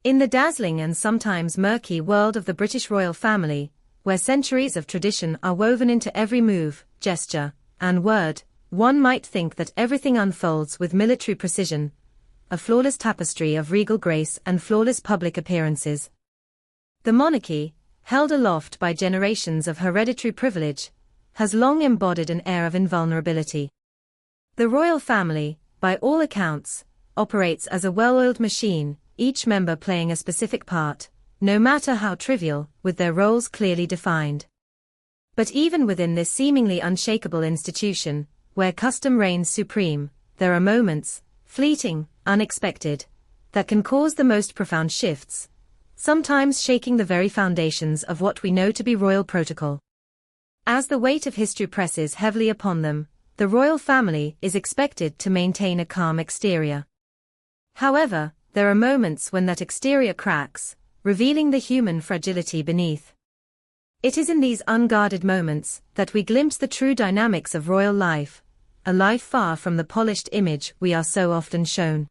In the dazzling and sometimes murky world of the British royal family, where centuries of tradition are woven into every move, gesture, and word, one might think that everything unfolds with military precision, a flawless tapestry of regal grace and flawless public appearances. The monarchy, held aloft by generations of hereditary privilege, has long embodied an air of invulnerability. The royal family, by all accounts, operates as a well-oiled machine, each member playing a specific part, no matter how trivial, with their roles clearly defined. But even within this seemingly unshakable institution, where custom reigns supreme, there are moments, fleeting, unexpected, that can cause the most profound shifts, sometimes shaking the very foundations of what we know to be royal protocol. As the weight of history presses heavily upon them, the royal family is expected to maintain a calm exterior. However, there are moments when that exterior cracks, revealing the human fragility beneath. It is in these unguarded moments that we glimpse the true dynamics of royal life, a life far from the polished image we are so often shown.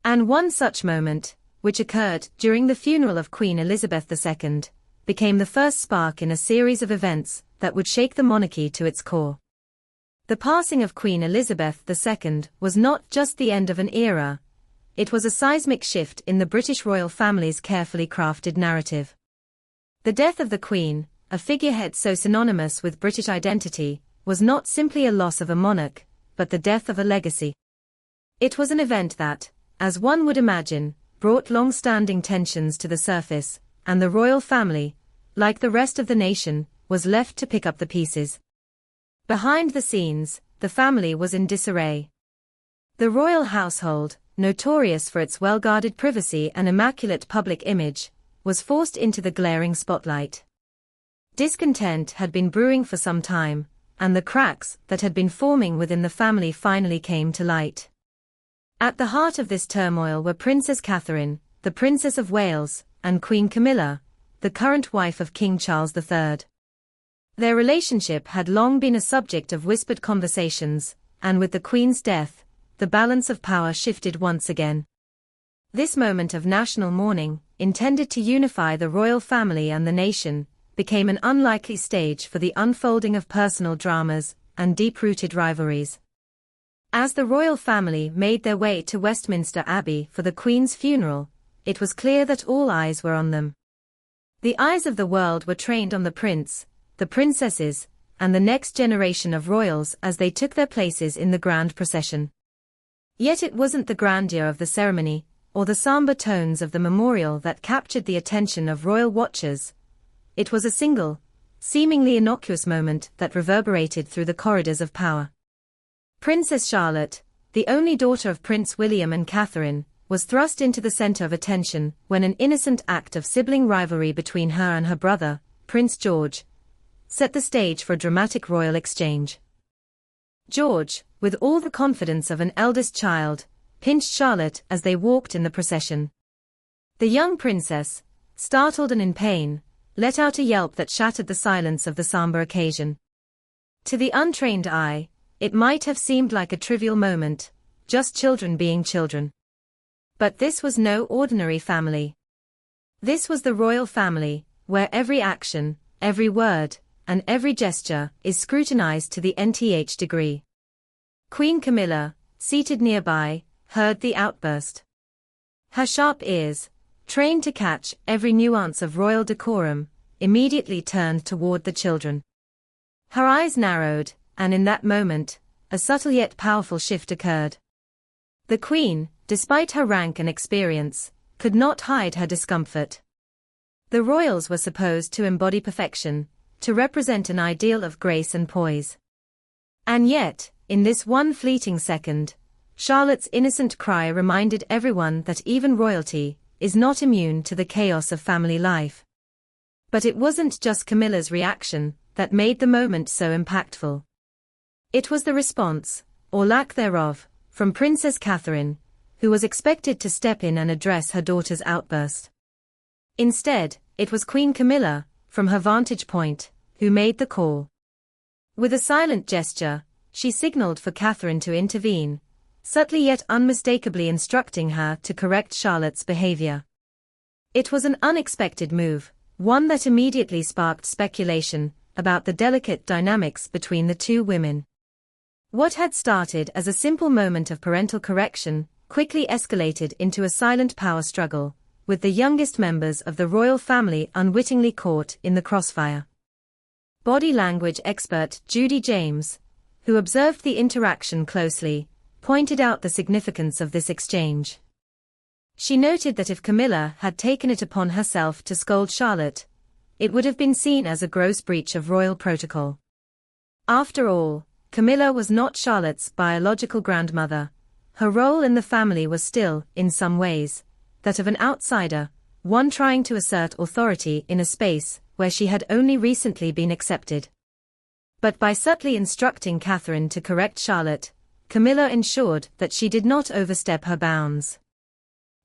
And one such moment, which occurred during the funeral of Queen Elizabeth II, became the first spark in a series of events that would shake the monarchy to its core. The passing of Queen Elizabeth II was not just the end of an era, it was a seismic shift in the British royal family's carefully crafted narrative. The death of the Queen, a figurehead so synonymous with British identity, was not simply a loss of a monarch, but the death of a legacy. It was an event that, as one would imagine, brought long-standing tensions to the surface, and the royal family, like the rest of the nation, was left to pick up the pieces. Behind the scenes, the family was in disarray. The royal household, notorious for its well-guarded privacy and immaculate public image, was forced into the glaring spotlight. Discontent had been brewing for some time, and the cracks that had been forming within the family finally came to light. At the heart of this turmoil were Princess Catherine, the Princess of Wales, and Queen Camilla, the current wife of King Charles III. Their relationship had long been a subject of whispered conversations, and with the Queen's death, the balance of power shifted once again. This moment of national mourning, intended to unify the royal family and the nation, became an unlikely stage for the unfolding of personal dramas and deep-rooted rivalries. As the royal family made their way to Westminster Abbey for the Queen's funeral, it was clear that all eyes were on them. The eyes of the world were trained on the prince, the princesses, and the next generation of royals as they took their places in the grand procession. Yet it wasn't the grandeur of the ceremony, or the somber tones of the memorial that captured the attention of royal watchers. It was a single, seemingly innocuous moment that reverberated through the corridors of power. Princess Charlotte, the only daughter of Prince William and Catherine, was thrust into the center of attention when an innocent act of sibling rivalry between her and her brother, Prince George, set the stage for a dramatic royal exchange. George, with all the confidence of an eldest child, pinched Charlotte as they walked in the procession. The young princess, startled and in pain, let out a yelp that shattered the silence of the somber occasion. To the untrained eye, it might have seemed like a trivial moment, just children being children. But this was no ordinary family. This was the royal family, where every action, every word, and every gesture is scrutinized to the nth degree. Queen Camilla, seated nearby, heard the outburst. Her sharp ears, trained to catch every nuance of royal decorum, immediately turned toward the children. Her eyes narrowed, and in that moment, a subtle yet powerful shift occurred. The Queen, despite her rank and experience, could not hide her discomfort. The royals were supposed to embody perfection, to represent an ideal of grace and poise. And yet, in this one fleeting second, Charlotte's innocent cry reminded everyone that even royalty is not immune to the chaos of family life. But it wasn't just Camilla's reaction that made the moment so impactful. It was the response, or lack thereof, from Princess Catherine, who was expected to step in and address her daughter's outburst. Instead, it was Queen Camilla, from her vantage point, who made the call. With a silent gesture, she signaled for Catherine to intervene, subtly yet unmistakably instructing her to correct Charlotte's behavior. It was an unexpected move, one that immediately sparked speculation about the delicate dynamics between the two women. What had started as a simple moment of parental correction quickly escalated into a silent power struggle, with the youngest members of the royal family unwittingly caught in the crossfire. Body language expert Judy James, who observed the interaction closely, pointed out the significance of this exchange. She noted that if Camilla had taken it upon herself to scold Charlotte, it would have been seen as a gross breach of royal protocol. After all, Camilla was not Charlotte's biological grandmother. Her role in the family was still, in some ways, that of an outsider, one trying to assert authority in a space where she had only recently been accepted. But by subtly instructing Catherine to correct Charlotte, Camilla ensured that she did not overstep her bounds.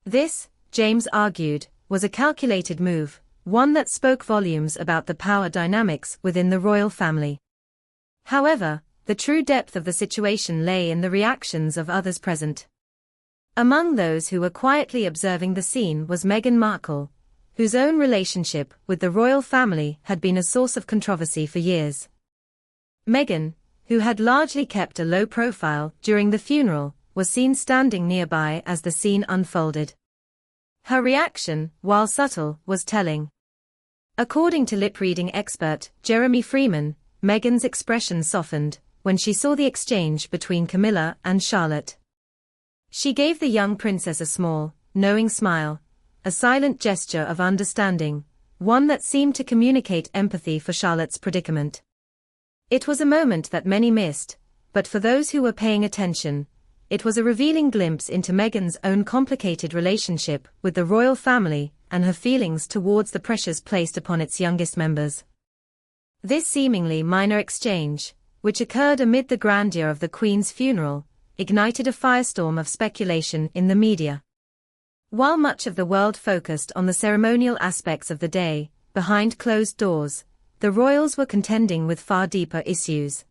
This, James argued, was a calculated move, one that spoke volumes about the power dynamics within the royal family. However, the true depth of the situation lay in the reactions of others present. Among those who were quietly observing the scene was Meghan Markle, whose own relationship with the royal family had been a source of controversy for years. Meghan, who had largely kept a low profile during the funeral, was seen standing nearby as the scene unfolded. Her reaction, while subtle, was telling. According to lip-reading expert Jeremy Freeman, Meghan's expression softened when she saw the exchange between Camilla and Charlotte. She gave the young princess a small, knowing smile, a silent gesture of understanding, one that seemed to communicate empathy for Charlotte's predicament. It was a moment that many missed, but for those who were paying attention, it was a revealing glimpse into Meghan's own complicated relationship with the royal family and her feelings towards the pressures placed upon its youngest members. This seemingly minor exchange, which occurred amid the grandeur of the Queen's funeral, ignited a firestorm of speculation in the media. While much of the world focused on the ceremonial aspects of the day, behind closed doors, the royals were contending with far deeper issues.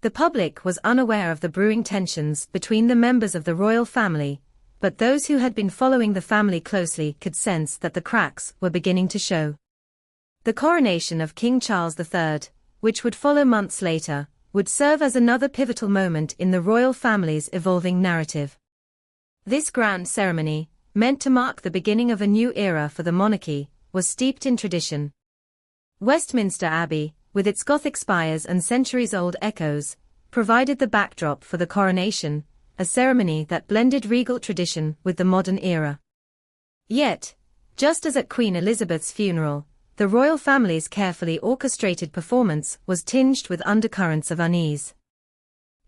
The public was unaware of the brewing tensions between the members of the royal family, but those who had been following the family closely could sense that the cracks were beginning to show. The coronation of King Charles III, which would follow months later, would serve as another pivotal moment in the royal family's evolving narrative. This grand ceremony, meant to mark the beginning of a new era for the monarchy, was steeped in tradition. Westminster Abbey, with its Gothic spires and centuries-old echoes, provided the backdrop for the coronation, a ceremony that blended regal tradition with the modern era. Yet, just as at Queen Elizabeth's funeral, the royal family's carefully orchestrated performance was tinged with undercurrents of unease.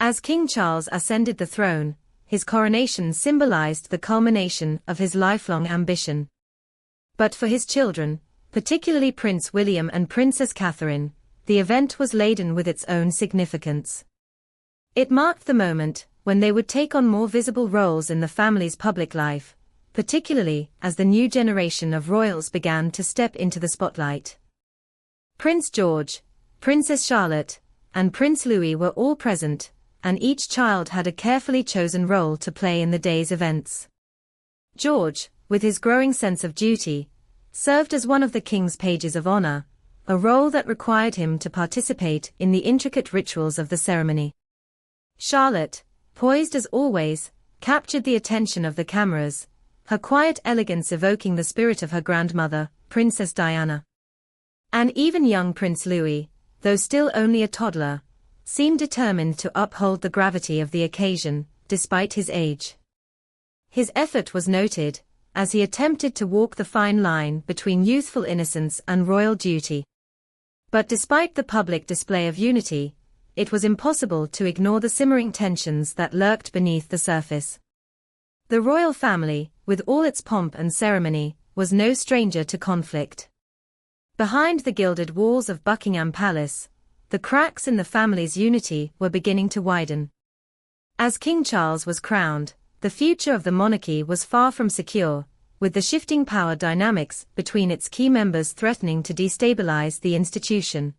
As King Charles ascended the throne, his coronation symbolized the culmination of his lifelong ambition. But for his children, particularly Prince William and Princess Catherine, the event was laden with its own significance. It marked the moment when they would take on more visible roles in the family's public life, particularly as the new generation of royals began to step into the spotlight. Prince George, Princess Charlotte, and Prince Louis were all present, and each child had a carefully chosen role to play in the day's events. George, with his growing sense of duty, served as one of the king's pages of honor, a role that required him to participate in the intricate rituals of the ceremony. Charlotte, poised as always, captured the attention of the cameras, her quiet elegance evoking the spirit of her grandmother, Princess Diana. And even young Prince Louis, though still only a toddler, seemed determined to uphold the gravity of the occasion, despite his age. His effort was noted, as he attempted to walk the fine line between youthful innocence and royal duty. But despite the public display of unity, it was impossible to ignore the simmering tensions that lurked beneath the surface. The royal family, with all its pomp and ceremony, was no stranger to conflict. Behind the gilded walls of Buckingham Palace, the cracks in the family's unity were beginning to widen. As King Charles was crowned, the future of the monarchy was far from secure, with the shifting power dynamics between its key members threatening to destabilize the institution.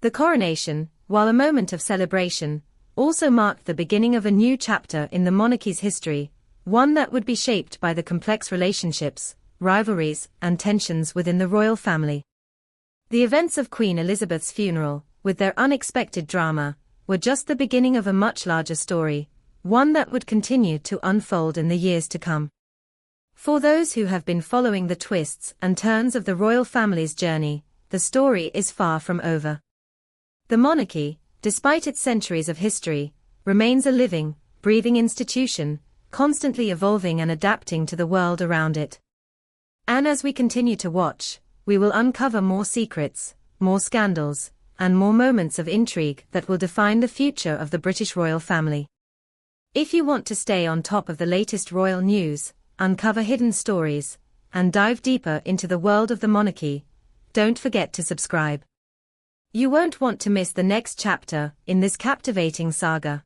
The coronation, while a moment of celebration, also marked the beginning of a new chapter in the monarchy's history, one that would be shaped by the complex relationships, rivalries, and tensions within the royal family. The events of Queen Elizabeth's funeral, with their unexpected drama, were just the beginning of a much larger story, one that would continue to unfold in the years to come. For those who have been following the twists and turns of the royal family's journey, the story is far from over. The monarchy, despite its centuries of history, remains a living, breathing institution, constantly evolving and adapting to the world around it. And as we continue to watch, we will uncover more secrets, more scandals, and more moments of intrigue that will define the future of the British royal family. If you want to stay on top of the latest royal news, uncover hidden stories, and dive deeper into the world of the monarchy, don't forget to subscribe. You won't want to miss the next chapter in this captivating saga.